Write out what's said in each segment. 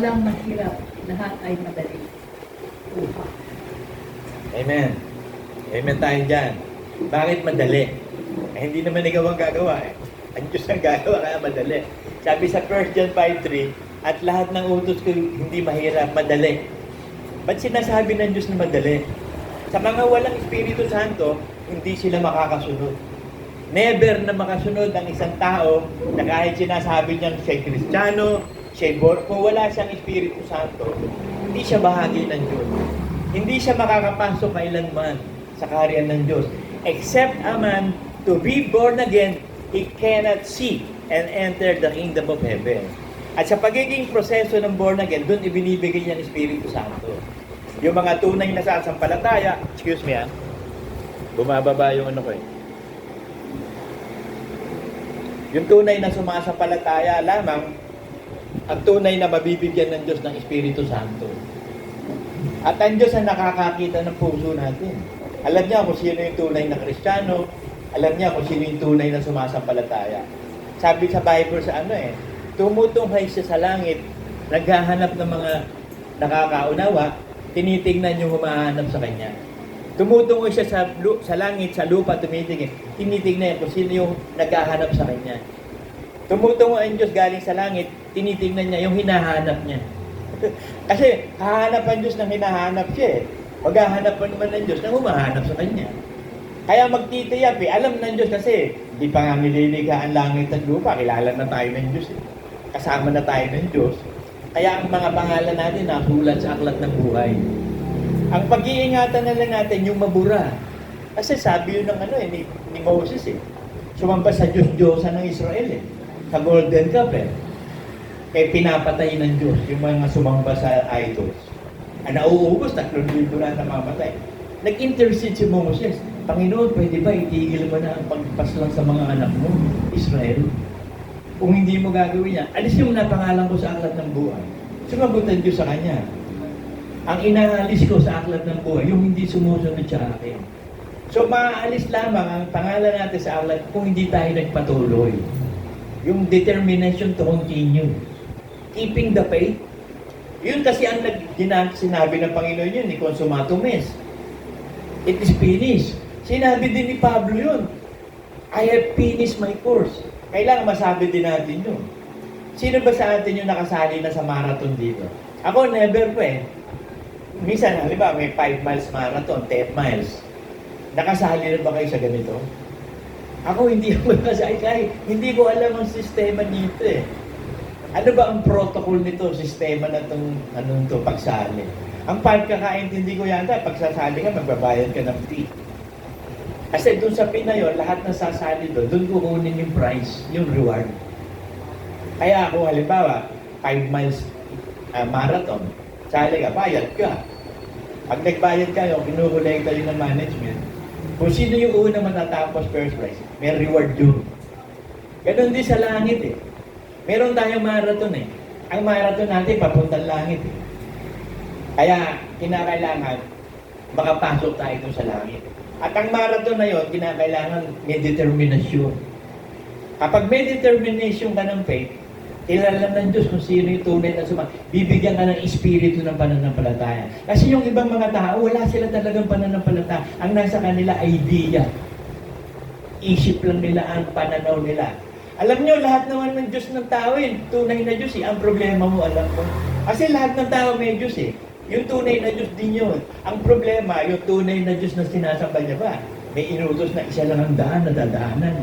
walang mahirap, lahat ay madali. Amen. Amen tayo dyan. Bakit madali? Hindi naman ikaw ang gagawa eh. Ang Diyos ang gagawa, kaya madali. Sabi sa 1 John 5:3, at lahat ng utos ko hindi mahirap, madali. Ba't sinasabi ng Diyos na madali? Sa mga walang Espiritu Santo, hindi sila makakasunod. Never na makasunod ang isang tao na kahit sinasabi niyang siya'y Kristiyano, kung wala siyang Espiritu Santo, hindi siya bahagi ng Diyos. Hindi siya makakapasok kailanman sa kaharian ng Diyos. Except a man to be born again, he cannot see and enter the kingdom of heaven. At sa pagiging proseso ng born again, doon ibinibigay niya ng Espiritu Santo. Yung mga tunay na sasampalataya, excuse me bumababa yung ano ko eh. Yung tunay na sumasampalataya lamang, ang tunay na mabibigyan ng Diyos ng Espiritu Santo. At ang Diyos ang nakakakita ng puso natin. Alam niya kung sino yung tunay na Kristiyano, alam niya kung sino yung tunay na sumasampalataya. Sabi sa Bible sa tumutunghay siya sa langit, naghahanap ng mga nakakaunawa, tinitingnan yung humahanap sa kanya. Tumutungo siya sa langit, sa lupa, tinitingnan kung sino yung naghahanap sa kanya. Tumutungo ang Diyos galing sa langit, tinitingnan niya yung hinahanap niya. Kasi hahanap ang Diyos ng hinahanap siya eh. Maghahanap pa naman ng Diyos na humahanap sa kanya. Kaya magtitiyap eh. Alam ng Diyos kasi, di pa nga nililikha ang langit at lupa, kilala na tayo ng Diyos eh. Kasama na tayo ng Diyos. Kaya ang mga pangalan natin nasulat sa aklat ng buhay. Ang pag-iingatan na lang natin yung mabura. Kasi sabi yun ng ni Moses eh. Sumamba sa Diyos-Diyosa ng Israel eh. Sa Golden Cup eh. Kaya pinapatay ng Diyos yung mga sumamba sa idols. Ang nauubos, 3,000 na namamatay. Nag-intercede si Moses. Panginoon, pwede ba itigil mo na ang pagpaslang sa mga anak mo, Israel? Kung hindi mo gagawin yan, alis yung napangalan ko sa aklat ng buhay. Sumagot ang Diyos sa kanya. Ang inaalis ko sa aklat ng buhay, yung hindi sumusunod sa akin. So, maaalis lamang ang pangalan natin sa aklat kung hindi tayo nagpatuloy. Yung determination to continue. Keeping the faith. Yun kasi ang sinabi ng Panginoon yun, ni Consumatum est. It is finished. Sinabi din ni Pablo yun. I have finished my course. Kailangan masabi din natin yun. Sino ba sa atin yung nakasali na sa marathon dito? Ako, never pa eh. Minsan, halimbawa, may 5 miles marathon, 10 miles. Nakasali na ba kayo sa ganito? Ako, hindi ako nakasali. Hindi ko alam ang sistema nito eh. Ano ba ang protocol nito, sistema na itong pagsali? Ang pagkakaintindi ko yata, pagsasali ka, magbabayad ka ng fee. Kasi doon sa Pinayon, lahat na sasali doon kukunin yung prize, yung reward. Kaya ako, halimbawa, 5 miles marathon, sali ka, bayad ka. Pag nagbayad kayo, kinukulekta yun ng management. Kung sino yung unang matatapos first prize, may reward yun. Ganon din sa langit eh. Meron tayong marathon eh. Ang marathon natin, papuntang langit eh. Kaya, kinakailangan, makapasok tayo doon sa langit. At ang marathon na yun, kinakailangan may determinasyon. Kapag may determination ka ng faith, kilala ng Diyos kung sino yung tunay na bibigyan ka ng espiritu ng pananampalataya. Kasi yung ibang mga tao, wala sila talagang pananampalataya. Ang nasa kanila, idea. Isip lang nila ang pananaw nila. Alam nyo, lahat naman ng Diyos ng tao tunay na Diyos ang problema mo, alam mo. Kasi lahat ng tao may Diyos eh. Yung tunay na Diyos din yun. Ang problema, yung tunay na Diyos na sinasamba niya ba? May inutos na isa lang ang daan na dadaanan.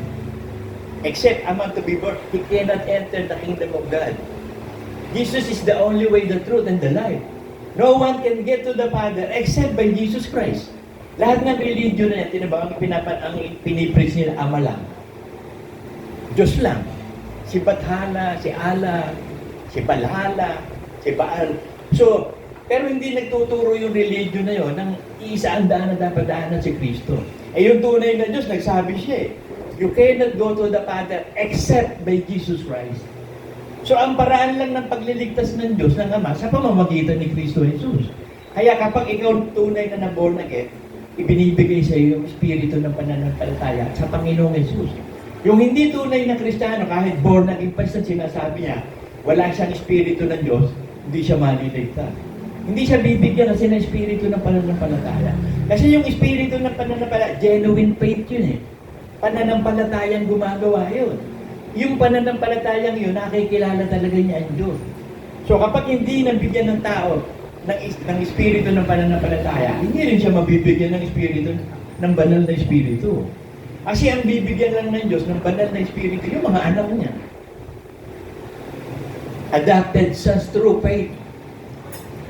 Except a man to be born, he cannot enter the kingdom of God. Jesus is the only way, the truth, and the life. No one can get to the Father except by Jesus Christ. Lahat ng religion na yan, ang pinipreach nila, Ama lang. Diyos lang. Si Bathala, si Allah, si Balhala, si Baal. So, pero hindi nagtuturo yung religion na yon ng iisa ang daan na dapat daanan si Kristo. Eh yung tunay na Diyos, nagsabi siya eh, you cannot go to the Father except by Jesus Christ. So ang paraan lang ng pagliligtas ng Diyos ng Ama sa pamamagitan ni Kristo Jesus. Kaya kapag ikaw tunay na born again, ibinibigay sa iyo yung espiritu ng pananampalataya sa Panginoong Jesus. Yung hindi tunay na Kristiyano, kahit born again pa siya, sinasabi niya, wala siyang espiritu ng Diyos, hindi siya maliligtas. Hindi siya bibigyan kasi ng espiritu ng pananampalataya. Kasi yung espiritu ng pananampalataya, genuine faith yun eh. Pananampalatayang gumagawa yun. Yung pananampalatayang yun, nakikilala talaga niya ang Diyos. So kapag hindi nabigyan ng tao ng espiritu ng pananampalataya, hindi rin siya mabibigyan ng espiritu ng banal na espiritu. Kasi ang bibigyan lang ng Diyos ng banal na espiritu, yung mga anak niya. Adopted sons through faith.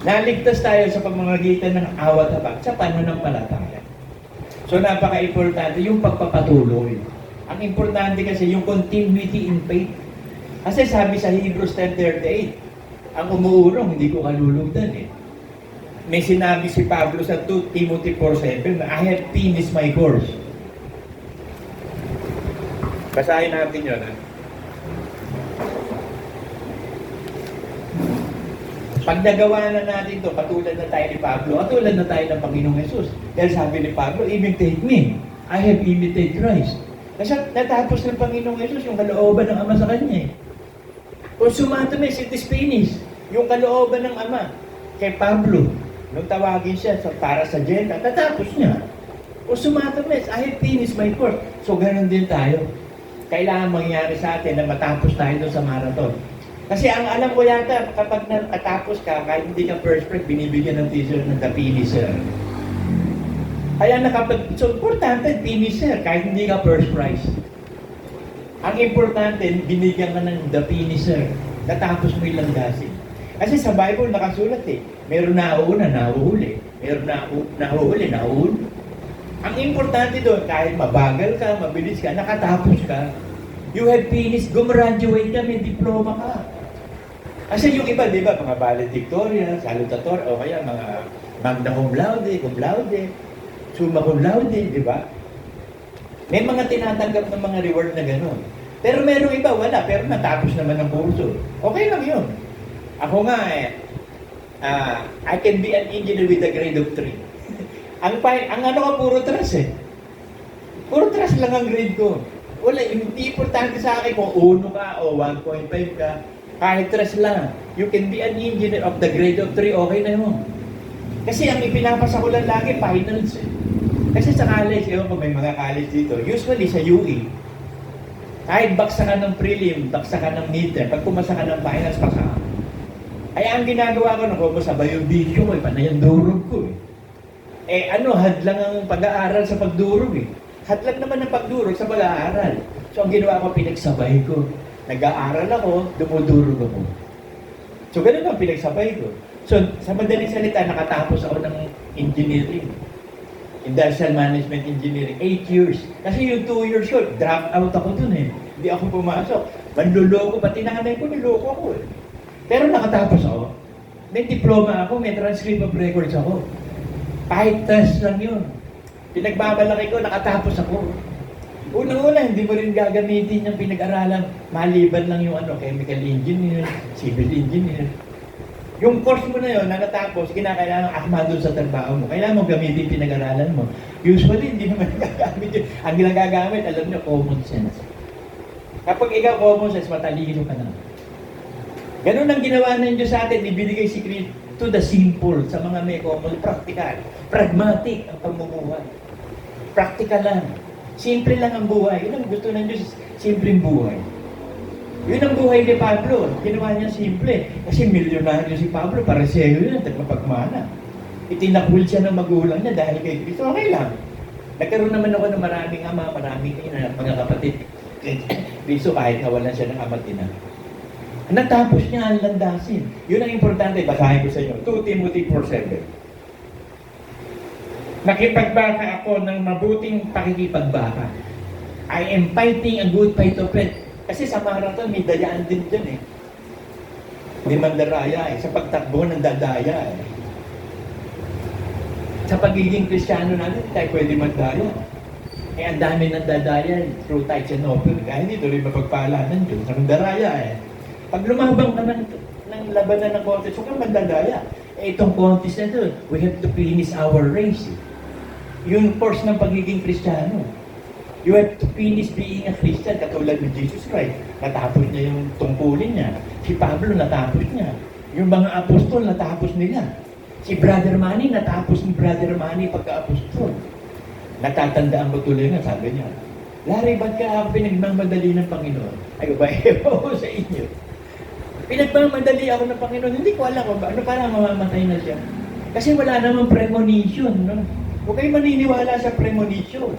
Naligtas tayo sa pamamagitan ng awat habag sa pananampalataya. So napaka-importante yung pagpapatuloy. Ang importante kasi yung continuity in faith. Kasi sabi sa Hebrews 10:38, ang umuurong hindi ko kalulugdan eh. May sinabi si Pablo sa 2 Timothy 4:7 na I have finished my course. Basahin natin yun. Pag nagawa na natin to, katulad na tayo ni Pablo, katulad na tayo ng Panginoong Jesus. Dahil sabi ni Pablo, imitate me. I have imitated Christ. Kasi natapos ng Panginoong Jesus yung kalooban ng Ama sa Kanya eh. Consummatum est, it is finished. Yung kalooban ng Ama kay Pablo, nung tawagin siya para sa Gentile, natapos niya. Consummatum est, I have finished my course. So ganoon din tayo. Kailangan mangyari sa atin na matapos tayo doon sa marathon. Kasi ang alam ko yata, kapag natapos ka, kahit hindi ka first prize, binibigyan ng t-shirt ng the finisher. Kaya so importante, finisher, kahit hindi ka first prize. Ang importante, binigyan ka ng the finisher. Natapos mo yung landasin. Kasi sa Bible nakasulat eh, meron nauuna, nahuhuli. Meron nahuhuli, nahuhuli. Ang importante doon, kahit mabagal ka, mabilis ka, nakatapos ka, you have finished, gumraduate ka, may diploma ka. Kasi yung iba, di ba, mga valedictorian, salutator, o kaya mga magna cum laude, summa cum laude, di ba? May mga tinatanggap ng mga reward na gano'n. Pero merong iba, wala, pero natapos naman ang kurso. Okay lang yun. Ako nga I can be an engineer with a grade of 3. ang ano ka, puro trust eh. Puro trust lang ang grade ko. Wala, hindi importante sa akin kung 1 ka o 1.5 ka. Kahit trust lang. You can be an engineer of the grade of 3, okay na yun. Kasi ang ipinapasa ko lang lagi, finals eh. Kasi sa college, ewan ko may mga college dito, usually sa UE, kahit baksa ka ng prelim, baksa ka ng midterm, pag pumasa ka ng finals, baksa ka. Kaya ang ginagawa ko, sabay yung video ko, panay ang durog ko eh. Hadlang ang pag-aaral sa pagdurog eh. Hadlang naman ang pagdurog sa pag-aaral. So ang ginawa ko, pinagsabay ko. Nag-aaral ako, dumudurog ako. So ganun ang pinagsabay ko. So sa madaling salita, nakatapos ako ng engineering. Industrial Management Engineering, 8 years. Kasi yung 2 years ko, drop out ako dun eh. Hindi ako pumasok. Manluloko, pati nanay ko, niloko ako eh. Pero nakatapos ako. May diploma ako, may transcript of records ako. Kahit test lang yun. Pinagbabalaki ko, nakatapos ako. Unang-una, hindi mo rin gagamitin yung pinag-aralan. Maliban lang yung chemical engineer, civil engineer. Yung course mo na yun, na natapos, kinakailangan akma doon sa trabaho mo. Kailangan mo gamitin pinag-aralan mo. Usually, hindi naman gagamit yun. Ang ginagamit, alam nyo, common sense. Kapag ikaw common sense, matalino ka na. Ganun ang ginawa ng Diyos sa atin, ibinigay si Christ to the simple, sa mga may common, practical, pragmatic ang pamumuhay. Practical lang. Simple lang ang buhay. Yun ang gusto ng Diyos, simpleng buhay. Yun ang buhay ni Pablo. Ginawa niya simple. Kasi milyonaryo si Pablo, pareseyo yun, tagmapagmana. Itinakwil siya ng magulang niya dahil kay Cristo. Okay lang. Nagkaroon naman ako ng maraming ama, maraming ina, mga kapatid. Cristo kahit nawalan siya ng ama't ina. Natapos niya ang landasin. Yun ang importante. Basahin ko sa inyo. 2 Timothy 4:7. Nakipagbaka ako ng mabuting pakikipagbaka. I am fighting a good fight of faith. Kasi sa marathon, may dayaan din dyan eh. May mandaraya eh. Sa pagtakbo ng dadaya eh. Sa pagiging Kristiyano natin, tayo pwede mandaya. Eh, ang dami ng dadaya through tithes and offering. Kaya hindi tuloy mapagpala ng Diyos. Sa mandaraya eh. Pag lumabang ka ng labanan ng contest, huwag kang mandadaya. Eh, itong contest na ito, we have to finish our race. Yung course ng pagiging Kristiyano. You have to finish being a Christian katulad ni Jesus Christ. Natapos niya yung tungkulin niya. Si Pablo natapos niya. Yung mga apostol, natapos nila. Si Brother Manny, natapos ni Brother Manny pagka-apostol. Natatandaan ko tuloy nga, sabi niya, Larry, ba't ka pinagmamadali ng Panginoon? Ay, ba, ko sa inyo. Pinagmamadali ako ng Panginoon, hindi ko alam kung ano, parang mamamatay na siya. Kasi wala namang premonition, no? Huwag kayo maniniwala sa premonition.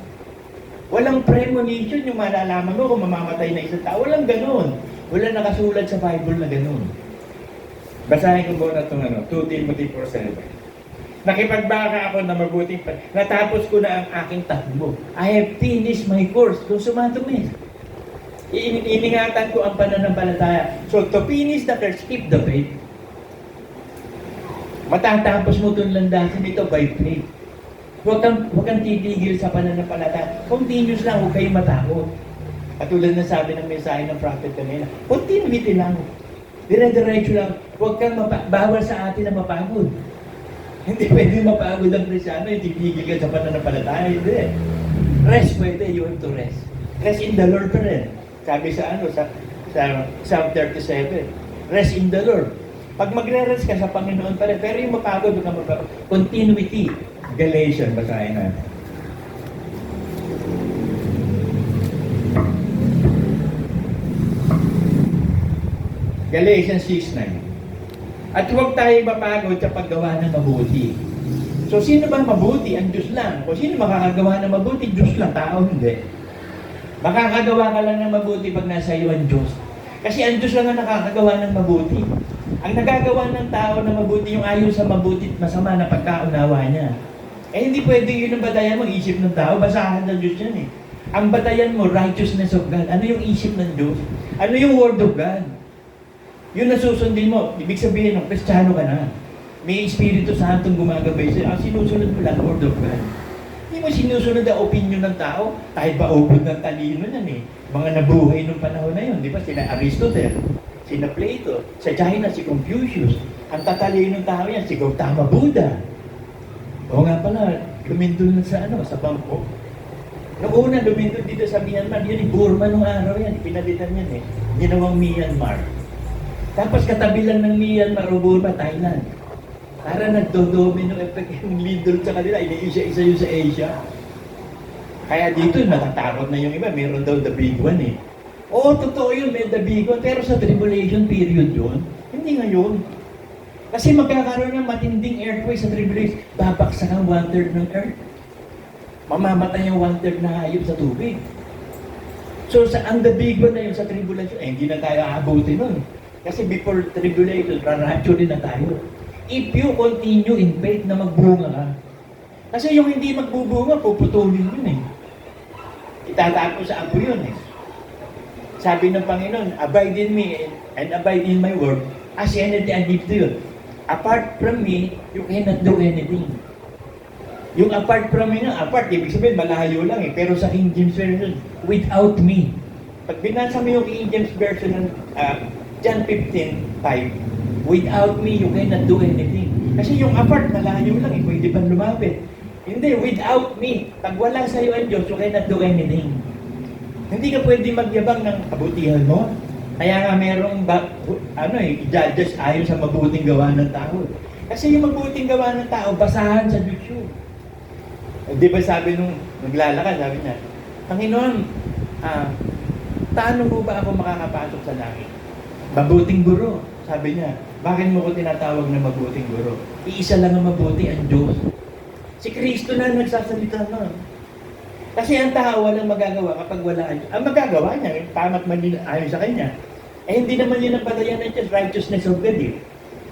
Walang premonition yung malalaman mo kung mamamatay na isang tao. Walang ganun. Wala nakasulat sa Bible na ganun. Basahin ko muna itong 2 Timothy 4:7. Nakipagbaka ako na mabuting natapos ko na ang aking takbo. I have finished my course. Kung sumatumis. Iningatan ko ang pananampalataya. So to finish the course, keep the faith. Matatapos mo itong landasin ito by faith. Huwag kang titigil sa pananampalataya. Continuous lang, huwag kayong matakot. Katulad na sabi ng mensahe ng prophet kanina, continuity lang. Dire-diretso lang. Huwag kang bawal sa atin na mapagod. Hindi pwede mapagod ang Kristyano, yung titigil ka sa pananampalataya. Hindi. Rest pwede, you have to rest. Rest in the Lord pa rin. Sabi sa Psalm 37, rest in the Lord. Pag magre-rest ka sa Panginoon pa rin, pero yung mapagod, huwag kang mapagod. Continuity. Galatians, basahin natin. Galatians 6:9. At huwag tayo mapagod sa paggawa ng mabuti. So, sino ba mabuti? Ang Diyos lang. O sino makakagawa ng mabuti? Diyos lang. Tao hindi. Makakagawa ka lang ng mabuti pag nasa iyo ang Diyos. Kasi ang Diyos lang ang nakakagawa ng mabuti. Ang nagagawa ng tao na mabuti, yung ayon sa mabuti at masama na pagkaunawa niya. Eh, hindi pwede yun ang batayan mo, isip ng tao. Basahan ng Diyos yan eh. Ang batayan mo, righteousness of God. Ano yung isip ng Diyos? Ano yung word of God? Yun na susundin mo, ibig sabihin ng Kristiyano ka na. May Espiritu Santong gumagabay sa'yo. Ang sinusunod mo lang, Word of God. Hindi mo sinusunod ang opinion ng tao, kahit ba ubod ng talino yan eh. Mga nabuhay nung panahon na yun, di ba? Sina Aristotle, sina Plato, sa China si Confucius. Ang tatalino ng tao yan, si Gautama Buddha. O nga pala, lumindol na sa sa Bangkok. Noong una, lumindol dito sa Myanmar, yun yung Burma nung araw yan, pinalitan yan eh. Ginawang Myanmar. Tapos katabi lang ng Myanmar o Burma, Thailand. Para nagdo-domino effect yung lindol sa kanila, iniisa-isa yun sa Asia. Kaya dito, natatakot na yung iba, meron daw the big one eh. Oo, totoo yun, may the big one, pero sa tribulation period yun, hindi ngayon. Kasi magkakaroon ng matinding earthquake sa tribulation, babaksak ang 1/3 ng earth. Mamamatay yung 1/3 na hayop sa tubig. So, ang the big one na yun sa tribulation, hindi na tayo aabuti nun. Kasi before tribulation, rapture na tayo. If you continue in faith na magbunga ka, kasi yung hindi magbubunga, puputulin yun eh. Itatago sa apo yun eh. Sabi ng Panginoon, abide in me and abide in my word, as anything I give to you. Apart from me, you cannot do anything. Yung apart from me na, apart, ibig sabihin, malayo lang eh. Pero sa King James Version, without me. Pag binasa mo yung King James Version ng John 15:5, without me, you cannot do anything. Kasi yung apart, malayo lang eh. Pwede pang lumapit. Hindi, without me, pag wala sa iyo ang Diyos, you cannot do anything. Hindi ka pwede magyabang ng kabutihan mo. Kaya nga merong judges ayon sa mabuting gawa ng tao. Kasi yung mabuting gawa ng tao, basahan sa Diyos yun. Di ba sabi nung naglalakad, sabi niya, Panginoon, paano mo ba ako makakapasok sa langit? Mabuting guro, sabi niya. Bakit mo ko tinatawag na mabuting guro? Iisa lang ang mabuti, ang Diyos. Si Kristo na nagsasalita na. Kasi ang tao walang magagawa kapag wala ang Diyos. Ang magagawa niya, tama't mali ayon sa Kanya. Eh hindi naman yun ang patayan ng Diyos, righteousness of God eh.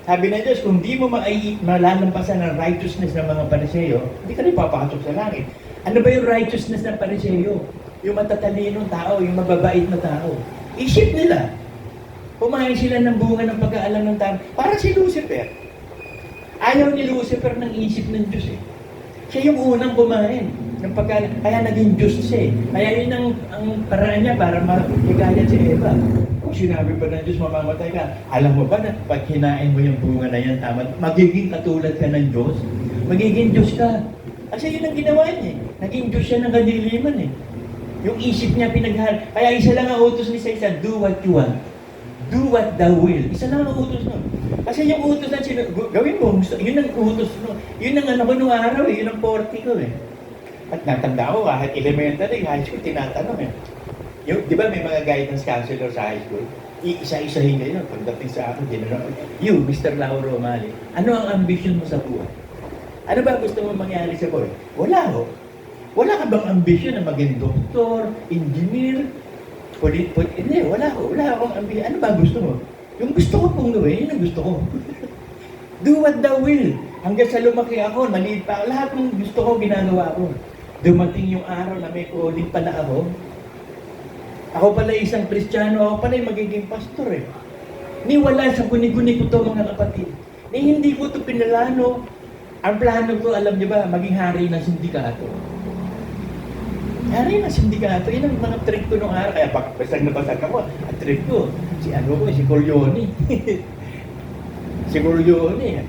Sabi ng Diyos, kung di mo malalampasan ang righteousness ng mga Pariseyo, hindi ka rin papasok sa langit. Ano ba yung righteousness ng Pariseyo? Yung matatalinong tao, yung mababait na tao. Isip nila. Kumain sila ng bunga ng pag-aalam ng tao. Para si Lucifer. Ayaw ni Lucifer ng isip ng Diyos eh. Siya yung unang kumain ng pag-aalam. Kaya naging Diyos siya eh. Kaya yun ang paraan niya para magigaya si Eva. Kung sinabi pa ng Diyos, mamamatay ka. Alam mo ba na pag hinain mo yung bunga na yan, tama, magiging katulad ka ng Diyos? Magiging Diyos ka. Kasi yun ang ginawa niya eh. Naging Diyos siya ng kadiliman eh. Yung isip niya kaya isa lang ang utos ni Satan, do what you want. Do what thou will. Isa lang ang utos nun. Kasi yung utos na gawin mo, yun ang utos nun. Yun ang ano ko nung araw eh, yun ang 40 ko eh. At natanda ko, kahit elementary, high school, tinatanong eh. Yung, di ba may mga guidance counselor sa high school? Iisa-isahin kayo, pagdating sa akin, dinanong, you, Mr. Lauro Mali, ano ang ambisyon mo sa buhay? Ano ba gusto mo mangyari sa buhay? Wala ho. Wala ka bang ambisyon na maging doktor, engineer, hindi, wala akong ambisyon. Ano ba gusto mo? Yung gusto ko pong gawin, yun ang gusto ko. Do what thou will. Hanggang sa lumaki ako, maliit pa ako, lahat ng gusto ko, ginagawa ko. Dumating yung araw na may calling pala ako. Ako pala isang Kristiyano, ako pala yung magiging pastor eh. Ni wala sa guni-guni ko to mga kapatid. Ni hindi ko to pinalano. Ang plano ko, alam niyo ba, maging hari ng sindikato. Hari ng sindikato, yun ang mga trick ko nung araw. Kaya basag na basag ako, ang trick ko, si Corleone. Si Corleone,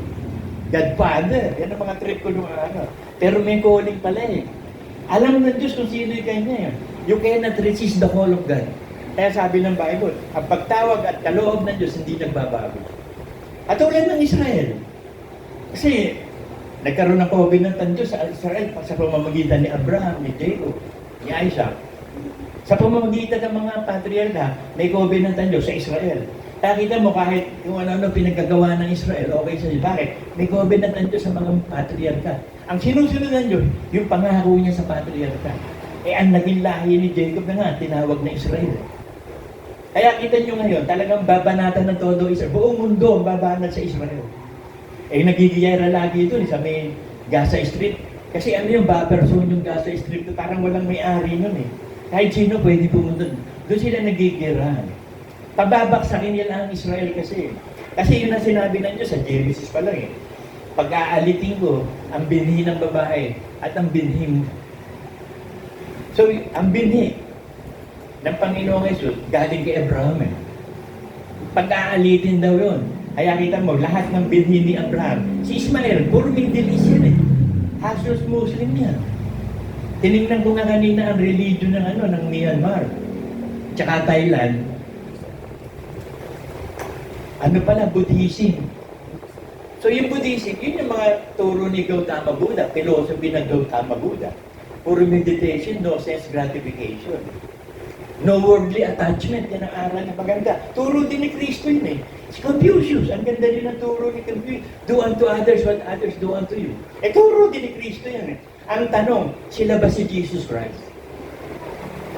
Godfather, yan ang mga trick ko nung araw. Pero may calling pala eh. Alam ng Diyos kung sino yung kanya. You cannot resist the call of God. Kaya sabi ng Bible, ang pagtawag at kaloob ng Diyos hindi nagbabago. At tulad ng Israel. Kasi nagkaroon ng covenant ng Diyos sa Israel sa pamamagitan ni Abraham, ni Jacob, ni Isaac. Sa pamamagitan ng mga patriarka, may covenant ng Diyos sa Israel. Nakita mo kahit yung ano-ano pinagkagawa ng Israel, okay sa Diyos. Bakit? May covenant ng Diyos sa mga patriarka. Ang sinusunod ng Diyos, yung pangako niya sa patriarka. Ang naging lahi ni Jacob na nga, tinawag na Israel. Kaya kita nyo ngayon, talagang babanatan ng todo Israel. Buong mundo ang babanat sa Israel. Nagigiyera lagi ito sa may Gaza Strip. Kasi ano yung buffer zone yung Gaza Strip, parang walang may-ari nun eh. Kahit sino pwede pumunta. Doon sila nagigirahan. Pababaksakin nila ang Israel kasi. Kasi yun ang sinabi ng Diyos sa Genesis pa lang eh. Pag-aalitin ko ang binhi ng babae at ang binhi. So, ang binhi ng Panginoong Jesus galing kay Abraham eh. Pag-aalitin daw yun. Kaya kita mo, lahat ng binhi ni Abraham. Si Ismael, puro Middle East yan eh. Hasos Muslim yan. Tinignan ko nga kanina ang religion ng Myanmar. Tsaka Thailand. Ano pala? Buddhism. So yung Buddhism, yun yung mga turo ni Gautama Buddha, philosophy ng Gautama Buddha. Puro meditation, no sense gratification. No worldly attachment, yan ang aral na maganda. Turo din ni Kristo yun eh. Si Confucius, ang ganda din ang turo ni Confucius. Do unto others what others do unto you. Turo din ni Kristo yan eh. Ang tanong, sila ba si Jesus Christ?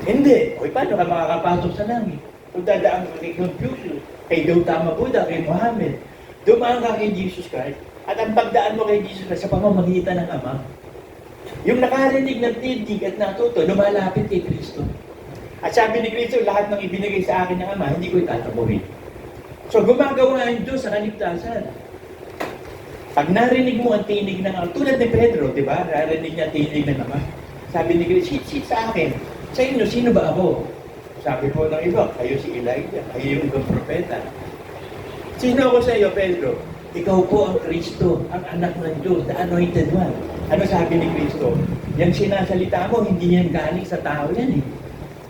Hindi. O paano ka makakapasok sa langit? Kung dadaan ka kay Confucius, kay Gautama Buddha, kay Muhammad, dumaan ka kay Jesus Christ, at ang pagdaan mo kay Jesus Christ sa pamamagitan ng Ama, yung nakarinig ng tindig at natuto, lumalapit kay Kristo. At sabi ni Kristo, lahat ng ibinigay sa akin ng Ama, hindi ko itatabuhin. So gumagawa ang Diyos sa kaligtasan. Pag narinig mo ang tinig ng Ama, tulad ni Pedro, di ba? Narinig niya ang tinig ng Ama. Sabi ni Kristo, sit sa akin. Sa inyo, sino ba ako? Sabi po ng iba, kayo si Elijah, kayo yung ibang propeta. Sino ako sa iyo, Pedro? Ikaw po ang Kristo, ang anak ng Diyos, the anointed one. Ano sabi ni Kristo? Yung sinasalita mo, hindi yan galing sa tao yan eh.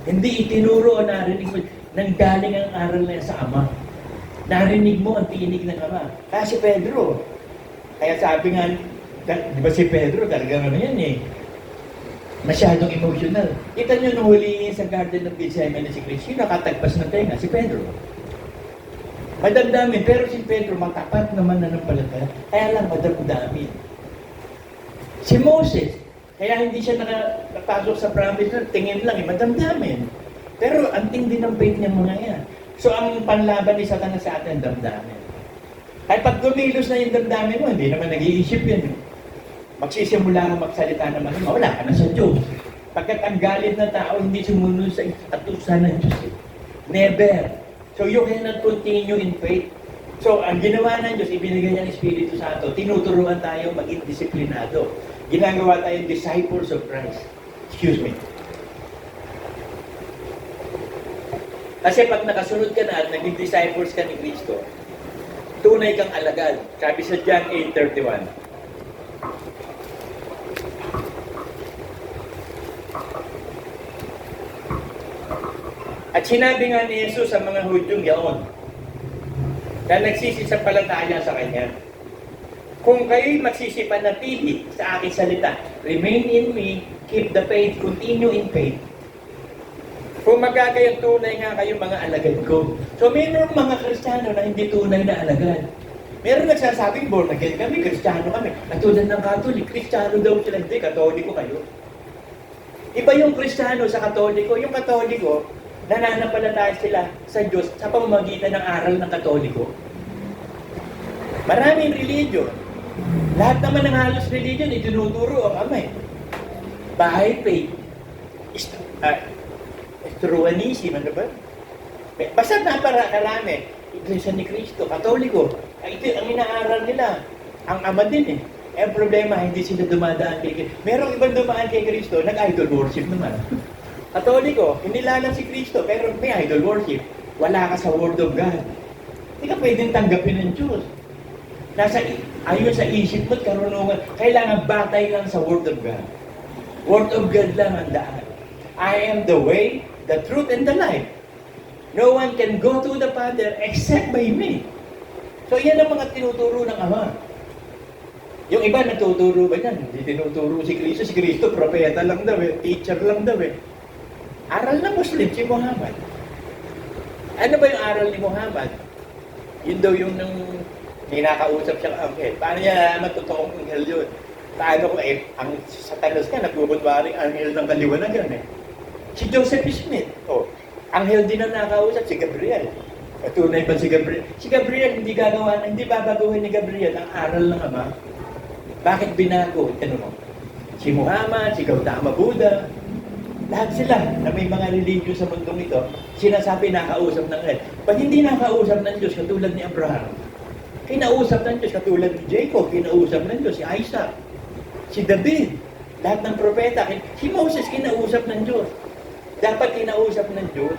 Hindi itinuro o narinig mo, nang galing ang aral na yan sa Ama. Narinig mo ang tinig ng Ama. Kaya si Pedro, kaya sabi nga, di ba si Pedro, talagang ano yan eh, masyadong emotional. Kita nyo nung huliin sa Garden of Gethsemane si Kristo, sino nakatagpas ng tenga? Si Pedro. Madamdamin, pero si Pedro matapat naman na ng palataya. Kaya lang madamdamin. Si Moses, kaya hindi siya nakapasok sa promise na tingin lang, madamdamin. Pero ang tindi ng faith niya mga yan. So ang panlaban ni Satanas sa atin, damdamin. Kaya pag gumilos na yung damdamin mo, hindi naman nag-iisip yun. Magsisimula ka magsalita naman, wala ka na sa Diyos. Pagkat ang galit na tao, hindi sumunod sa atusan ng Diyos. Never. So you cannot continue in faith. So ang ginawa ng Diyos, ibinigay niya ng Espiritu Santo, tinuturuan tayo maging disiplinado. Ginagawa tayong disciples of Christ. Excuse me. Kasi pag nakasunod ka na at naging disciples ka ni Kristo, tunay kang alagad. Sabi sa John 8:31. At sinabi nga ni Jesus sa mga Hudyong yaon, na nagsisisampalataya sa Kanya. Kung kayo'y magsisipanatili sa aking salita, remain in me, keep the faith, continue in faith. Kung magkakayang tunay nga kayo mga alagad ko. So mayroong mga Kristiyano na hindi tunay na alagad. Meron nagsasabing born again kami, Kristiyano kami. Katulad ng Katolik, Kristiyano daw sila, hindi, Katoliko kayo. Iba yung Kristiyano sa Katoliko. Yung Katoliko, nananampalataya sila sa Diyos sa pamamagitan ng aral ng Katoliko. Maraming religion. Lahat naman ng halos religion, itinuturo ang Ama. Bahay faith. Truanism, ano ba? Basta napakarami. Iglesia ni Cristo, Katoliko. Ito ang inaaral nila. Ang Ama din eh. Ang problema, hindi sila dumadaan kay Cristo. Merong ibang dumaan kay Cristo, nag-idol worship naman. Katoliko, hinilalang si Cristo, pero may idol worship. Wala ka sa Word of God. Hindi ka pwedeng tanggapin ng Diyos. Ayon sa isip mo at karunungan, kailangan batay lang sa Word of God. Word of God lang ang daan. I am the way, the truth, and the life. No one can go to the Father except by me. So yan ang mga tinuturo ng Ama. Yung iba natuturo ba yan? Hindi tinuturo si Cristo. Si Cristo, propeta lang daw eh. Teacher lang daw eh. Aral na Muslim si Muhammad. Ano ba yung aral ni Muhammad? Yun daw yung nang ninakausap siyang anghel. Paano niya nalaman totoong anghel yun? Paano kung ang Satanas ka, nagbubunwaring anghel ng kaliwanagan eh. Si Joseph Smith, anghel din ang nakausap, si Gabriel. Tunay ba si Gabriel? Si Gabriel hindi gagawa, hindi babaguhin ni Gabriel ang aral ng Ama. Bakit binago? Tanong mo. Si Muhammad, si Gautama Buddha, lahat sila na may mga religion sa mundong ito, sinasabi nakausap ng anghel. Pag hindi nakausap ng Diyos, katulad ni Abraham, kinausap ng Diyos, katulad ni Jacob, kinausap ng Diyos, si Isaac, si David, lahat ng propeta, si Moses, kinausap ng Diyos. Dapat kinausap ng Diyos,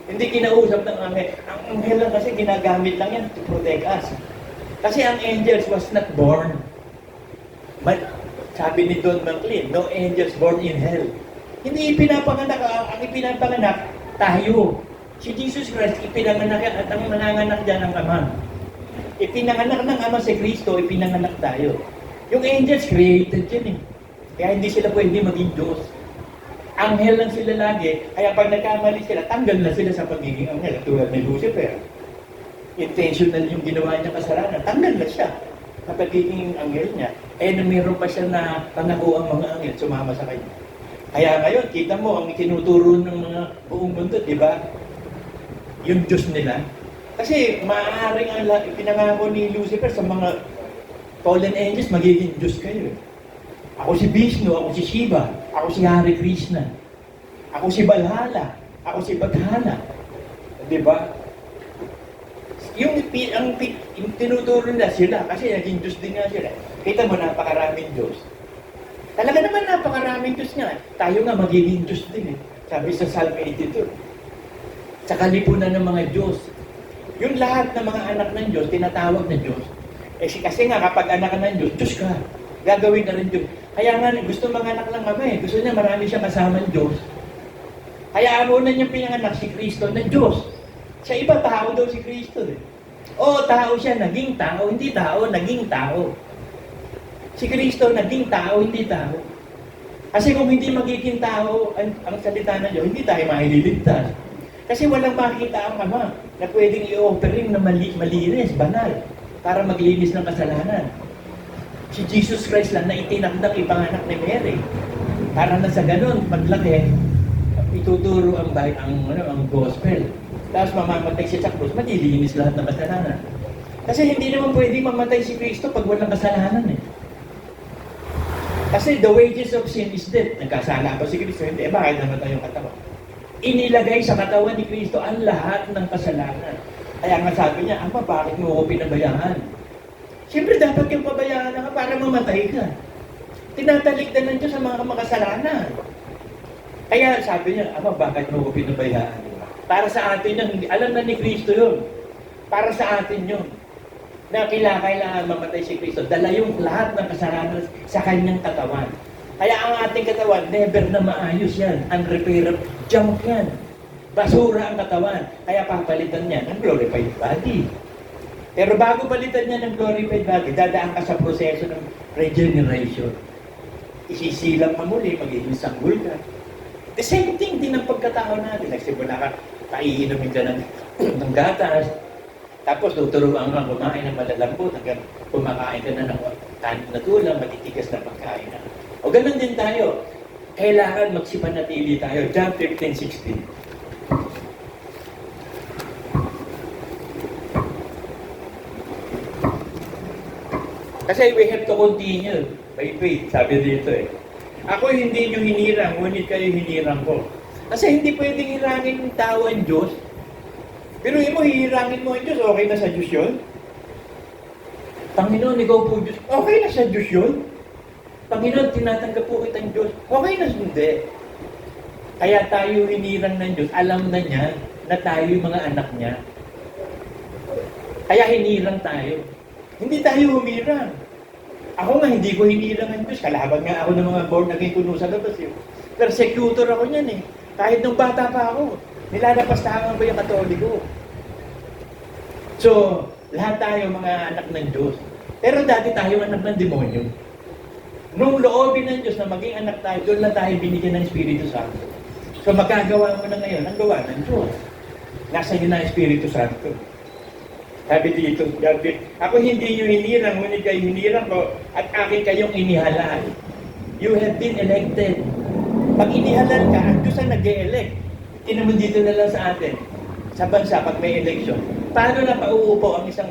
hindi kinausap ng anghel. Ang anghel lang kasi ginagamit lang yan to protect us. Kasi ang angels was not born. But, sabi ni Don McLean, no angels born in hell. Hindi ipinapanganak, ang ipinapanganak, tayo. Si Jesus Christ, ipinanganak yan at ang nanganganak dyan ang Ama. Ipinanganak ng Ama si Kristo, ipinanganak tayo. Yung angels, created yan eh. Kaya hindi sila pwede maging Diyos. Anghel lang sila lagi, kaya pag nagkamali sila, tanggal na sila sa pagiging anghel. Tulad ni Lucifer. Intentional yung ginawa niya kasalanan, tanggal na siya sa pagiging anghel niya. Mayroon pa siya na pangako ang mga anghel, sumama sa kanya. Kaya ngayon, kita mo, ang itinuturo ng mga buong mundo, di ba? Yung Diyos nila. Kasi maaaring ang pinangako ni Lucifer sa mga fallen angels, magiging Diyos kayo. Ako si Vishnu, ako si Shiva, ako si Hare Krishna, ako si Valhalla, ako si Badhana. Di ba? Yung tinuturo nila sila, kasi naging Diyos din nga sila. Kita mo, napakaraming Diyos. Talaga naman napakaraming Diyos nga. Tayo nga magiging Diyos din eh. Sabi sa Psalm 82. Sa kalipunan ng mga Diyos. Yung lahat ng mga anak ng Diyos, tinatawag na Diyos. Kasi nga kapag anak ka ng Diyos, Diyos ka. Gagawin ka rin Diyos. Kaya nga, gusto mga anak lang kami. Gusto niya marami siyang kasamang Diyos. Kaya una niyang pinanganak si Kristo na Diyos. Sa iba, tao daw si Kristo eh. Oo, tao siya, naging tao. Hindi tao, naging tao. Si Kristo, naging tao, hindi tao. Kasi kung hindi magiging tao ang salita ng Diyos, hindi tayo maililigtas. Kasi walang makikita ang Ama na pwedeng i-offering na malinis, banal, para maglinis ng kasalanan. Si Jesus Christ lang na itinakdak ipanganak ni Mary. Para na sa ganun, paglaki, ituturo ang gospel. Tapos mamamatay siya sa krus, malilinis lahat ng kasalanan. Kasi hindi naman pwede mamatay si Kristo pag walang kasalanan eh. Kasi the wages of sin is death. Nagkasala ba si Kristo? Hindi. Bakit namatay yung katawan? Inilagay sa katawan ni Kristo ang lahat ng kasalanan. Kaya nga sabi niya, Ama, bakit mo ako pinabayaan? Siyempre dapat kang pabayaan ka para mamatay ka. Tinatalikdan ng Diyos sa mga makasalanan. Kaya sabi niya, Ama, bakit mo ako pinabayaan? Para sa atin yun. Alam na ni Kristo yun. Para sa atin yun. Na kailangan mamatay si Kristo. Dala yung lahat ng kasalanan sa kanyang katawan. Kaya ang ating katawan, never na maayos yan. Unrepairable. Junk yan. Basura ang katawan. Kaya papalitan niya ng glorified body. Pero bago palitan niya ng glorified body, dadaan ka sa proseso ng regeneration. Isisilang ka muli, magiging sanggol ka. The same thing din ang pagkatao natin. Nagsimula ka, paiinumin ka ng gatas, tapos tuturuan ka kumain ng malalambot, hanggang kumakain ka na ng kanin na tulang, matitigas na pagkain na. O ganun din tayo. Kailangan magsipanatili tayo. John 15:16. Kasi we have to continue by faith, sabi dito eh. Ako hindi nyo hinirang, ngunit kayo hinirang ko. Kasi hindi pwedeng hirangin ng tao ang Diyos. Pero mo, hihirangin mo ang Diyos, okay na sa Diyos yun? Panginoon, ikaw po Diyos, okay na sa Diyos yun? Panginoon, tinatanggap po kitang Diyos, okay na hindi. Kaya tayo hinirang ng Diyos, alam na niya na tayo yung mga anak niya. Kaya hinirang tayo. Hindi tayo humirang. Ako nga, hindi ko hinirang ang Diyos. Kalaban nga ako ng mga born again kuno sa labas. Persecutor ako niyan eh. Kahit nung bata pa ako, nilalapastahan ko yung katoliko. So, lahat tayo mga anak ng Diyos. Pero dati tayo anak ng demonyo. Nung loobin ng Diyos na maging anak tayo, doon lang tayo binigyan ng Espiritu Santo. So, magagawa mo na ngayon ang gawa ng Diyos. Nasa iyo na ang Espiritu Santo. Sabi dito, ako hindi nyo hinirang, ngunit kayo hinirang ko, at akin kayong inihalal. You have been elected. Pag inihalal ka, ang Diyos ang nag-e-elect. Tinamon dito na lang sa atin, sa bansa, pag may election. Paano na pauupo ang isang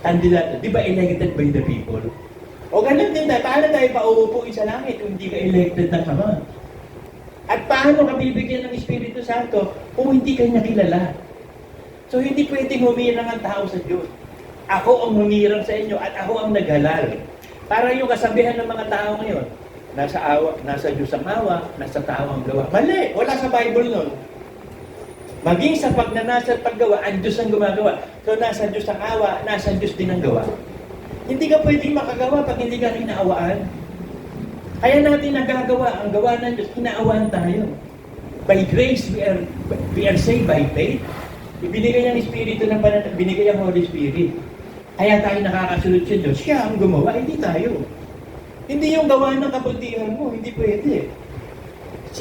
kandidato? Di ba elected by the people? O ganun din na, paano tayo pauupo sa langit kung hindi ka elected ng Ama? At paano ka bibigyan ng Espiritu Santo kung hindi ka niya kilala? So, hindi pwedeng humirang ang tao sa Diyos. Ako ang humirang sa inyo at ako ang naghalal. Para yung kasabihan ng mga tao ngayon, nasa Diyos ang awa, nasa tao ang gawa. Mali! Wala sa Bible nun. Maging sa pagnanasa at paggawa, ang Diyos ang gumagawa. So, nasa Diyos ang awa, nasa Diyos din ang gawa. Hindi ka pwedeng makagawa pag hindi ka inaawaan. Kaya natin nagagawa, ang gawa ng Diyos, inaawaan tayo. By grace, we are saved by faith. Ibinigay ang Espiritu ng Banal, binigay ang Holy Spirit. Kaya tayo nakakasunod sa Diyos. Siya ang gumawa, hindi tayo. Hindi yung gawa ng kabutihan mo, hindi pwede.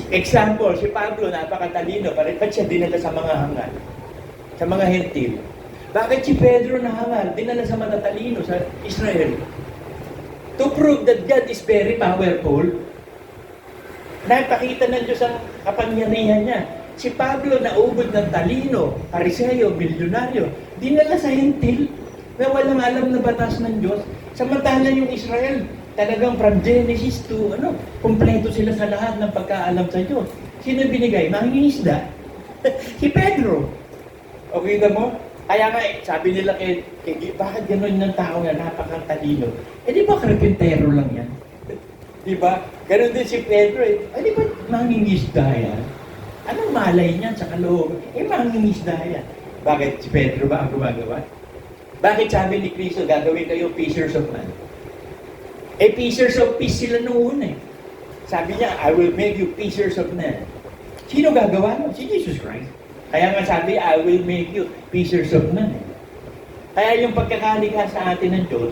Example, si Pablo, napakatalino, ba't siya dinala sa mga hangal? Sa mga hentil. Bakit si Pedro na hangal, dinala sa matatalino, sa Israel? To prove that God is very powerful, napakita ng Diyos ang kapangyarihan niya. Si Pablo naubod ng talino, pariseo, milyonaryo, dinala sa hentil na walang alam na batas ng Diyos. Samantala yung Israel, talagang from Genesis to, kompleto sila sa lahat ng pagkaalam sa Diyos. Sino binigay? Mangingisda. Si Pedro. O kita mo? Kaya nga, sabi nila bakit gano'n ng tao nga, napakatalino? Di ba karpintero lang yan? Di ba? Ganon din si Pedro di ba mangingisda yan? Anong malay niyan sa kalooban? Mangingisda yan. Bakit si Pedro ba ang gumagawa? Bakit sabi ni Cristo, gagawin kayo fishers of man? Fishers of fish sila noon Sabi niya, I will make you fishers of men. Sino gagawa mo? Si Jesus Christ. Kaya nga sabi, I will make you fishers of men. Kaya yung pagkakalikha sa atin ng Diyos,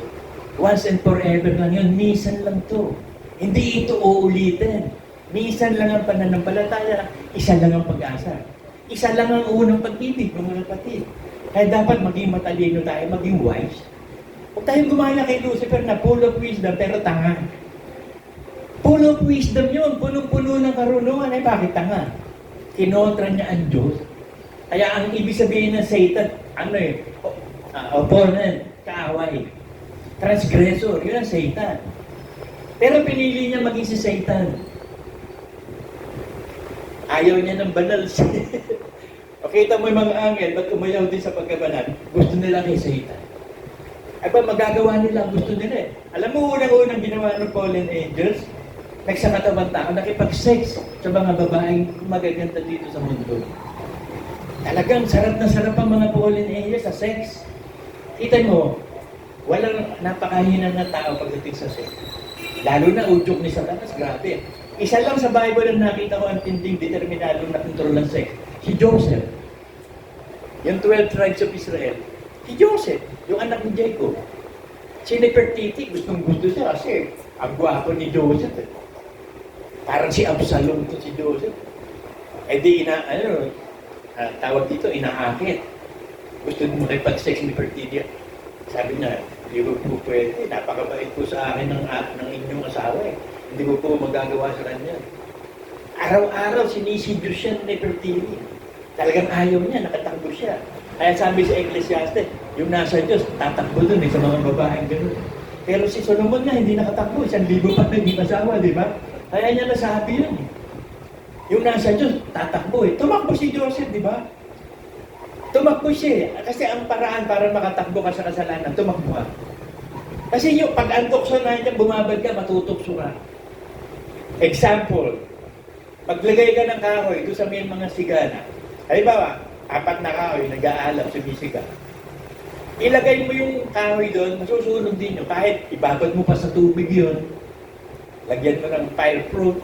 once and forever lang yun, minsan lang to. Hindi ito uulitin. Minsan lang ang pananampalataya, isa lang ang pag-asa. Isa lang ang unang pag-ibig, mga kapatid. Kaya dapat maging matalino tayo, maging wise. Huwag tayong gumaya kay Lucifer na full of wisdom, pero tanga. Full of wisdom yun, punong-puno ng karunungan. Bakit tanga? Kinontra niya ang Diyos. Kaya ang ibig sabihin ng Satan, opponent, kaaway, transgressor, yun ang Satan. Pero pinili niya maging si Satan. Ayaw niya ng banal. O kita mo yung mga angel, ba't umayaw din sa pagkabanal? Gusto nila kay Satan. Ay ba, magagawa nila ang gusto nila Alam mo, unang-unang ginawa ng fallen angels, nagsakatawan tao, nakipag-sex sa mga babaeng magaganda dito sa mundo. Talagang sarap na sarap ang mga fallen angels sa sex. Kita mo, walang napakahinan na tao pagdating sa sex. Lalo na udyok ni Satanas, grabe. Isa lang sa Bible ang nakita ko ang tinding determinadong na kontrol ng sex. Si Joseph. Yung 12 tribes of Israel. Si Joseph, yung anak ni Jacob. Si Nefertiti, gusto siya kasi ang gwapo ni Joseph. Eh. Parang si Absalom to si Joseph. Eh di tawag dito, inaakit. Gusto mo makipag-sex ni Nefertiti. Sabi niya, hindi ko po pwede. Napakabait po sa akin ng inyong asawa eh. Hindi ko po magagawa sa kanya. Araw-araw sinisidyo siya ni Nefertiti. Talagang ayaw niya, nakatakbo siya. Kaya sabi sa Ecclesiastes, yung nasa Diyos, tatakbo dun sa mga babaeng gano'n. Pero si Solomon nga, hindi nakatakbo. 1,000 pa na hindi masawa, di ba? Kaya niya nasabi yun eh. Yung nasa Diyos, tatakbo eh. Tumakbo si Joseph, di ba? Tumakbo siya eh. Kasi ang paraan para makatakbo ka sa kasalanan, tumakbo ka. Kasi yung pag ang tukso na niya, bumabad ka, matutokso ka. Example, maglagay ka ng kahoy doon sa may mga sigana. Halimbawa, 4 na kahoy, nag-aalap, sumisiga. Ilagay mo yung kahoy doon, masusunod din yun. Kahit ibabad mo pa sa tubig yun, lagyan mo ng fireproof.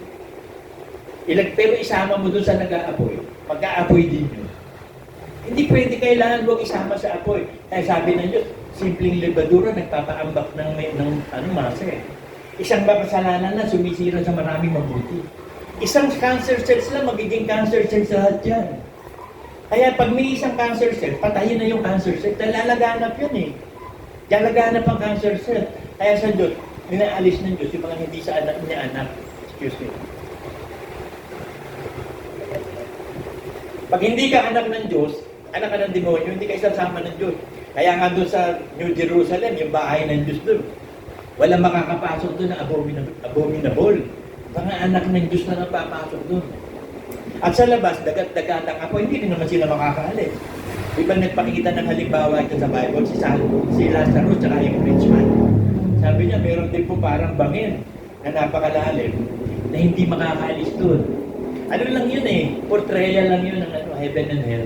Pero isama mo doon sa nag-aapoy. Mag-aapoy din yun. Hindi pwede, kailangan huwag isama sa apoy. Kaya sabi ng Diyos, simpleng libadura, nagpapaambak ng masa eh. Isang makasalanan na sumisira sa maraming mabuti. Isang cancer cells lang, magiging cancer cells lahat yan. Kaya pag may isang cancer cell, patayin na yung cancer cell. Dahil lalaganap yun eh. Lalaganap ang cancer cell. Kaya sa Diyos, ninaalis ng Diyos yung mga hindi sa anak niya anak. Excuse me. Pag hindi ka anak ng Diyos, anak ka ng demonyo, hindi ka isasama ng Diyos. Kaya nga doon sa New Jerusalem, yung bahay ng Diyos doon, walang makakapasok doon na abominable. Mga anak ng Diyos na napapasok doon. At sa labas, dagat-dagatan ako, hindi rin naman sila makakaalis. Di ba nagpakita ng halimbawa ito sa Bible, si Lazarus at yung rich man. Sabi niya, meron din po parang bangin na napakalalim na hindi makakaalis doon. Ano lang yun eh, portrayal lang yun ng heaven and hell.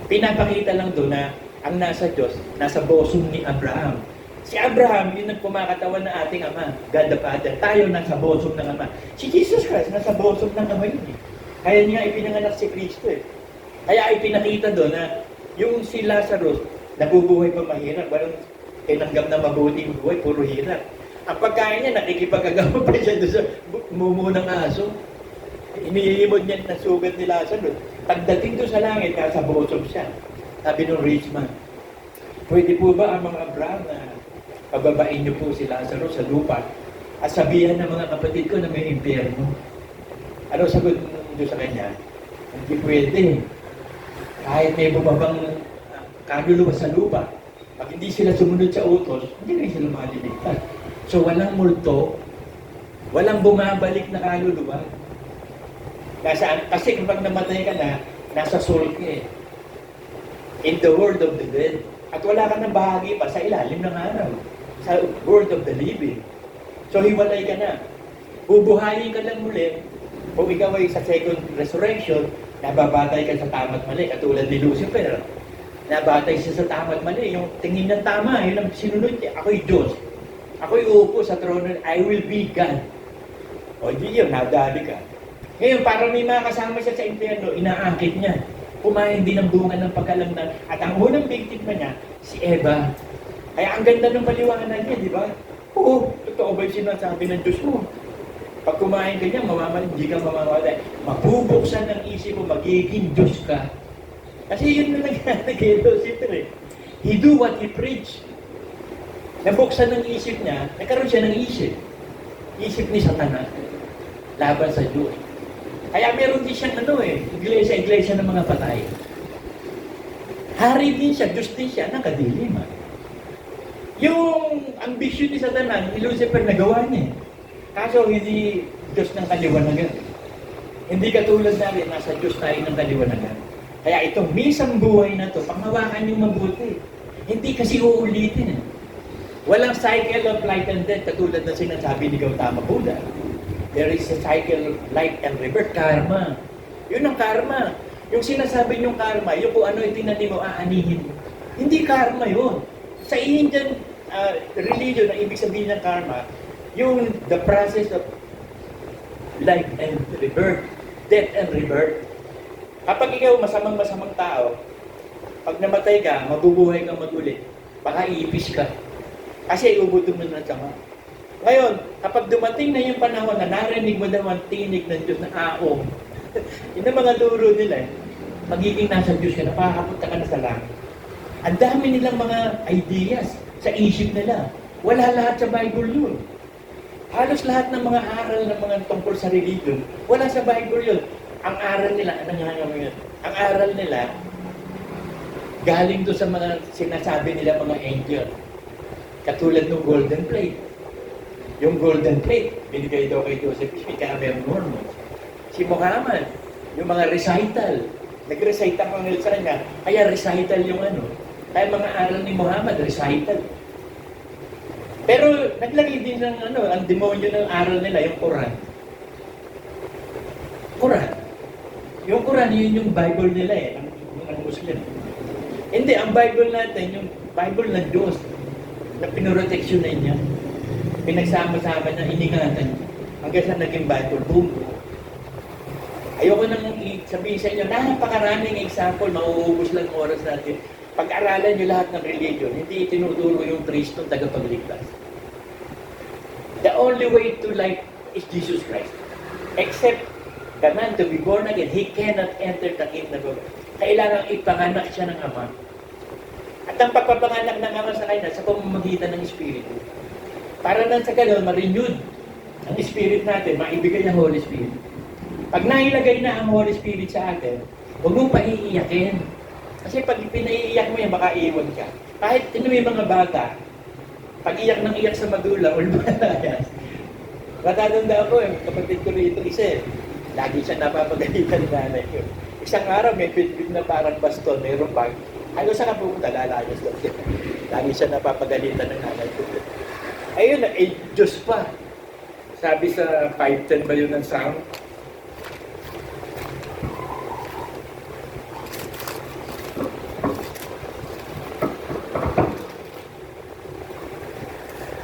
Pinapakita lang doon na ang nasa Diyos, nasa bosom ni Abraham. Si Abraham, yun ang kumakatawan na ating Ama, God the Father. Tayo nasa bosom ng Ama. Si Jesus Christ, nasa bosom ng Ama yun eh. Kaya niya ipinanganak si Kristo eh. Kaya ipinakita doon na yung si Lazarus, nabubuhay pa mahirap. Walang tinanggap na mabuting buhay, puro hirap. Ang pagkain niya, nakikipagagawa pa siya doon sa mumu ng aso. Iniimod niya na sugat ni Lazarus. Pagdating doon sa langit, nasa bosom siya. Sabi ng rich man, pwede po ba ang mga Abraham na pababain niyo po si Lazarus sa lupa at sabihan ng mga kapatid ko na may impyerno? Ano sagot niyo sa kanya? Hindi pwede. Kahit may bumabang kaluluwa sa lupa, pag hindi sila sumunod sa utos, hindi rin sila maliligtas. So walang multo, walang bumabalik na kaluluwa. Kasi kapag namatay ka na, nasa soul ka eh. In the world of the dead. At wala ka ng bahagi pa sa ilalim ng araw. Sa world of the living. So hiwalay ka na. Bubuhayin ka lang muli. Kung ikaw ay sa second resurrection, nababatay ka sa tama't mali. Katulad ni Lucifer. Nabatay siya sa tama't mali. Yung tingin ng tama, yun ang sinunod niya. Ako'y Diyos. Ako'y uupo sa trono. I will be God. O di yun, nadali ka. Ngayon, parang may mga kasama siya sa impyerno, inaakit niya. Kumain din ng bunga ng pagkalamnan. At ang unang biktima niya, si Eva. Kaya ang ganda ng paliwanag niya, di ba? Oo, totoo ba yung sinasabi ng Diyos mo? Pag kumain ka niya, hindi ka mamamatay. Mabubuksan ng isip mo, magiging Diyos ka. Kasi yun na nangyari kay Lucifer eh. He do what he preach. Nabuksan ng isip niya, nagkaroon siya ng isip. Isip ni Satanas. Laban sa Diyos. Kaya meron din siyang iglesia ng mga patay. Hari din siya, Diyos din siya, nakadilima. Yung ambisyon ni Satanas, ni Lucifer, nagawa niya. Kaso hindi Diyos ng kaliwanagan. Hindi katulad natin, nasa Diyos tayo ng kaliwanagan. Kaya itong misang buhay na to, panghawakan niyo mabuti. Hindi kasi uulitin eh. Walang cycle of life and death, katulad na sinasabi ni Gautama Buddha. There is a cycle of life and rebirth, karma. Yun ang karma. Yung sinasabi niyong karma, yung kung ano itinanim mo, aanihin mo. Hindi karma yun. Sa Indian religion, ang ibig sabihin ng karma, yung the process of life and rebirth, death and rebirth. Kapag ikaw masamang tao, Pag namatay ka, mabubuhay ka mag-ulit. Baka iipis ka. Kasi iubutong mo ng sama. Ngayon, kapag dumating na yung panahon na narinig mo daw ang tinig ng Diyos na aong, yun ang mga duro nila eh. Magiging nasa Diyos ka, napakapunta ka na sa langit. Ang dami nilang mga ideas sa isip nila. Wala lahat sa Bible yun. Halos lahat ng mga aral ng mga tungkol sa religion, wala sa Bible yun. Ang aral nila, ano nga naman yun? Ang aral nila, galing doon sa mga sinasabi nila mga angel. Katulad ng golden plate. Yung golden plate, binigay daw kay Joseph Smith, kaya meron Mormon. Si Muhammad, yung mga recital, nag-recite ang mga sa kanya, kaya recital yung ano. Kaya mga aral ni Muhammad, recital. Pero naglagay din ng ano, ang demonyo ng aral nila, yung Quran. Quran. Yung Quran, yun yung Bible nila eh, ang Muslim. Hindi, ang Bible natin, yung Bible ng Diyos, na pinoproteksyonan niya. Pinagsama-sama na iningatan niya. Hanggang sa naging Bible, boom. Ayoko nang sabihin sa inyo, napakaraming example, mauubos lang oras natin. Pag-aralan nyo lahat ng religion, hindi itinuturo yung Kristo tagapagligtas. The only way to life is Jesus Christ. Except the man to be born again, he cannot enter the kingdom of God. Kailangan ipanganak siya ng Ama. At ang pagpapanganak ng Ama sa kanya sa pamamagitan ng Espiritu. Para nang sa ganun, ma-renewed ang Spirit natin, maibigay ng Holy Spirit. Pag nailagay na ang Holy Spirit sa atin, huwag mong paiiyakin. Kasi pag pinaiiyak mo yan, baka iiwan ka. Kahit may mga bata, pag iyak ng iyak sa magulang, ulmalayas. Matatanda ako kapatid ko rito isa lagi siya napapagalitan ng nanay ko. Isang araw, may pitbit na parang baston, mayroong bag. Ano saan ka pupunta? Lalayas daw siya. Lagi siya napapagalitan ng nanay ko. Ayun na, Diyos pa. Sabi sa 5:10 ba yun ng sound?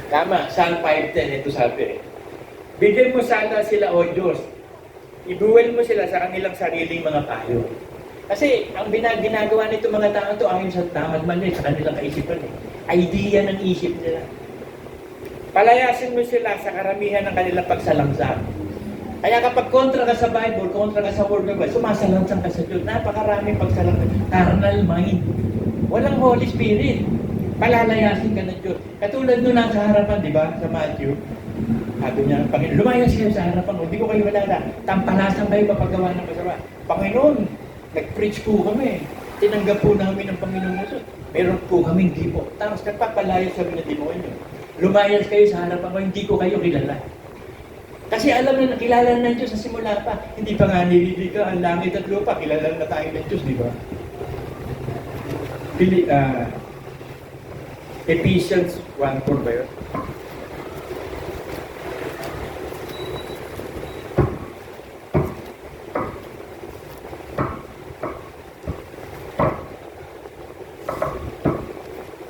Tama, Psalm 5:10, ito sabi. Bigyan mo sana sila, O Diyos. Ibuwel mo sila sa kanilang sariling mga payo. Kasi ang ginagawa nito mga tao to ayon sa tamad man sa kanilang kaisipan. Idea ng isip nila. Palayasin mo sila sa karamihan ng kanilang pagsalamsam. Kaya kapag kontra ka sa Bible, kontra ka sa Word of God, sumasalamsam ka sa Diyos. Napakaraming pagsalamsam. Carnal mind. Walang Holy Spirit. Palalayasin ka ng Diyos. Katulad nung nasa harapan, di ba, sa Matthew, sabi niya, Panginoon, lumayas kayo sa harapan, hindi ko kayo malala. Tampalasan kayo mapagawa ng masama. Panginoon, nag-preach po kami. Tinanggap po namin ng Panginoon Jesus. Meron po kaming gipo. Tapos nagpapalayas kami ng demonyo. Lumayas kayo sa harapan ko, hindi ko kayo kilala. Kasi alam na nakilala ng Diyos sa simula pa. Hindi pa nga nililiga ang langit at lupa. Kilala na tayo ng Diyos, di ba? Ephesians 1:4 ba yun?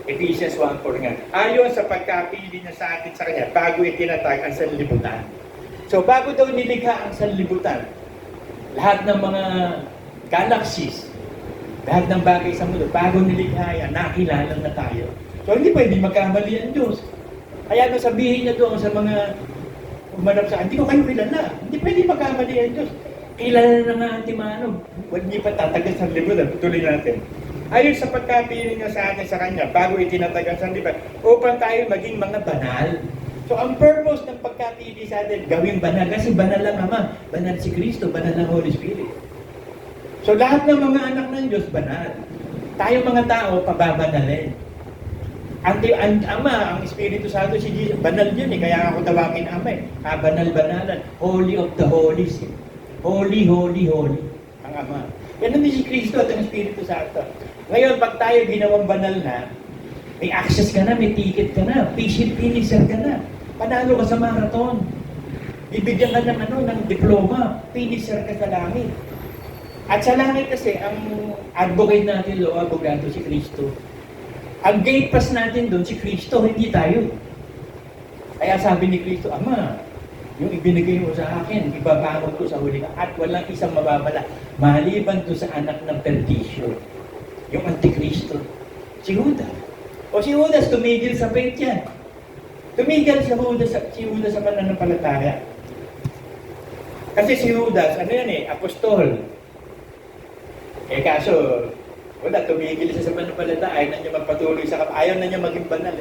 Ephesians 1:4 nga. Ayon sa pagkapili niya sa atin sa Kanya, bago itinatag ang sanlibutan. So, bago daw nilikha ang sanlibutan, lahat ng mga galaxies, lahat ng bagay sa mundo, bago nilikha yan, nakilala na tayo. So, hindi pwede magkamali ang Diyos. Kaya nung sabihin niya doon sa mga umanap sa hindi ko kayo kilala. Hindi pwede magkamali ang Diyos. Kilala na nga ang timano. Huwag niyo pa tatagal sa libutan. Tutuloy natin. Ayon sa pagkapili niya sa atin sa Kanya, bago itinatagan sa libutan, upang tayo maging mga banal. So, ang purpose ng pagkapili sa atin, gawing banal. Kasi banal lang Ama. Banal si Kristo. Banal ang Holy Spirit. So, lahat ng mga anak ng Diyos, banal. Tayo mga tao, pababanalin. Ang Ama, ang Espiritu Santo, si Jesus, banal yun kaya ako tawagin Ama banal-banalan. Holy of the Holies. Holy, holy, holy. Ang Ama. Yan si Kristo at ang Espiritu Santo. Ngayon, pag tayo ginawang banal na, may access ka na, may ticket ka na, patient finisher ka na. Panalo ka sa marathon. Bibigyan ka ng diploma, finisher ka sa langit. At sa langit kasi, ang advocate natin, abogado si Kristo. Ang gate pass natin doon, si Kristo, hindi tayo. Kaya sabi ni Kristo, Ama, yung ibinigay mo sa akin, ibabangon ko sa huli ka, at walang isang mababala, maliban to sa anak ng perdition. Yung Antikristo. Si Judas. O si Judas, tumigil sa faith yan. Tumigil si Judas sa pananampalataya. Kasi si Judas, ano yan apostol. Kaso, wala, tumigil siya sa pananampalataya, ayaw na niya magpatuloy sa ayaw na niya maging banal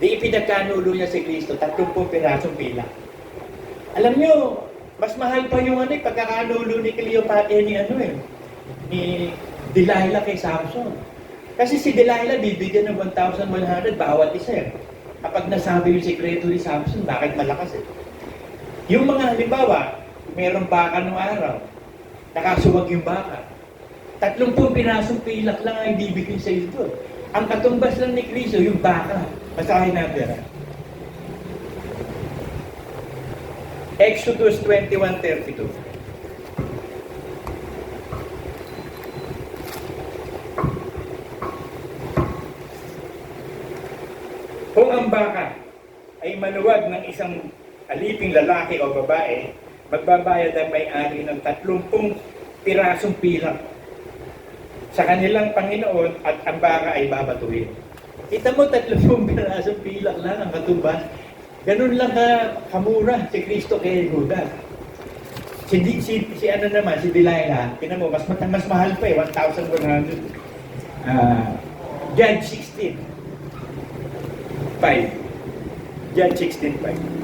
Di ipinagkanulo niya si Kristo, 30 pirasong pila. Alam niyo, mas mahal pa yung pagkakanulo ni Cleopatra ni Delilah kay Samson. Kasi si Delilah bibigyan ng 1,100 bawat isa Kapag nasabi yung sekreto ni Samson, bakit malakas Yung mga halimbawa, mayroong baka nung araw, nakasuwag yung baka. 30 pirasong pilak lang ang ibibigay sa iyo doon. Ang katumbas lang ni Kristo, yung baka. Basahin natin. Exodus 21:32. Kung ang baka ay maluwag ng isang aliping lalaki o babae, magbabayad ang may-ari ng 30 pirasong pilak sa kanilang Panginoon at ang baka ay babatuhin. Kita mo, 30 pirasong pilak lang ang katumbas. Ganun lang kamura si Kristo kay Judas. Si Delilah, tingnan mo, mas mahal pa 1,100. Judge 16:5. Judge 16:5.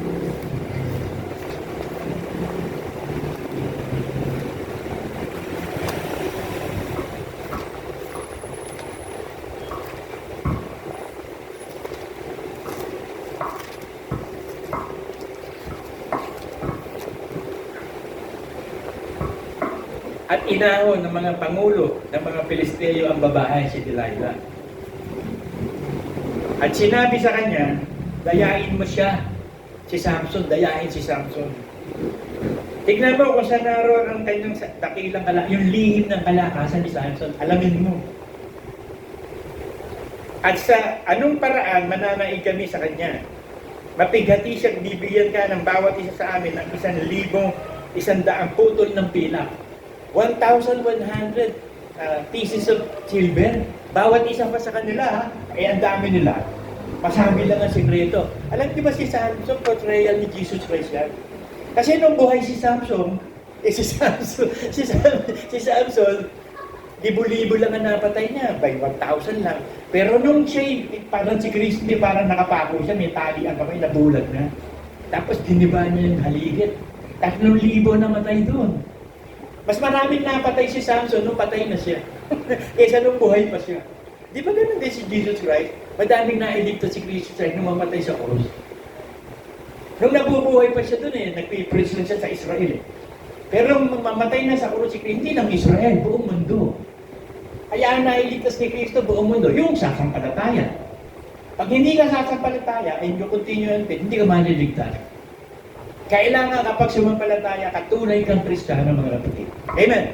At inahon ng mga pangulo ng mga Pilisteo ang babae si Delilah. At sinabi sa kanya, dayain mo siya, si Samson, dayain si Samson. Tignan mo kung saan naroon ang kanyang dakilang yung lihim ng kalakasan ni Samson, alamin mo. At sa anong paraan mananaig kami sa kanya? Mapighati siya, bibigyan ka ng bawat isa sa amin ng 1,100 putol ng pilak. 1,100 pieces of silver. Bawat isa pa sa kanila, ang dami nila. Masabi lang ang sikreto. Alam niyo ba si Samson, portrayal ni Jesus Christ yan? Kasi nung buhay si Samson, si Samson, libo-libo lang ang napatay niya, by 1,000 lang. Pero nung siya, parang si Kristo, parang nakapako siya, may tali ang kamay, nabulag na. Tapos diniba niya yung haligit. 3,000 namatay doon. Mas maraming napatay si Samson nung patay na siya. Kaysa nung buhay pa siya. Di ba ganun din si Jesus Christ? Madaming nailigtas si Jesus Christ nung mamatay sa krus. Nung nabubuhay pa siya doon nagpipreach lang siya sa Israel Pero nung mamatay na sa krus si Kristo, hindi lang Israel, buong mundo. Kaya nailigtas ni Kristo buong mundo, yung sasampalataya. Pag hindi ka sasampalataya, and you continue on faith, hindi ka maliligtas. Kailangan kapag sumampalataya ka, tunay kang Kristiyano, mga kapatid. Amen.